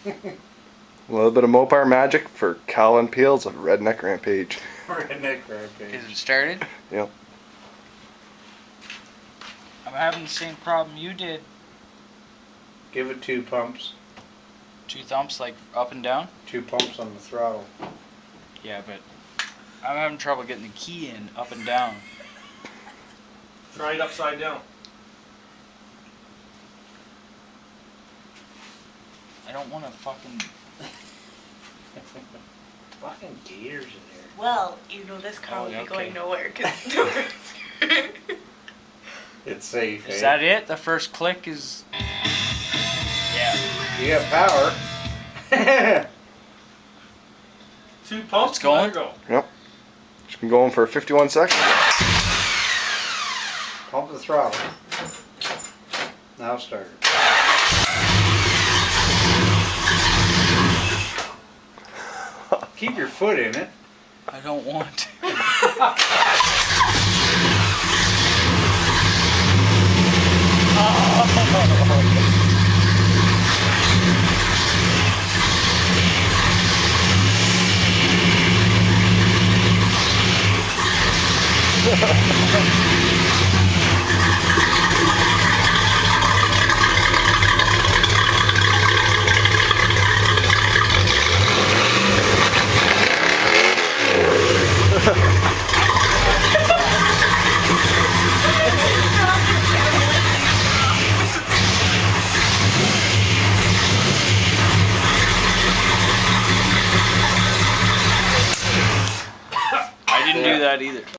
A little bit of Mopar magic for Colin Peels of Redneck Rampage. Redneck Rampage. Is it started? Yep. I'm having the same problem you did. Give it 2 pumps. 2 thumps, like up and down? 2 pumps on the throttle. Yeah, but I'm having trouble getting the key in up and down. Try it upside down. I don't want to fucking... Fucking gators in here. Well, you know this car will be okay. going nowhere. It's safe, Is eh? that it? The first click is... Yeah. You have power. 2 pumps, It's going? let her go. Yep. She's been going for 51 seconds. Pump the throttle. Now start it. Keep your foot in it. I don't want to. I didn't do that either.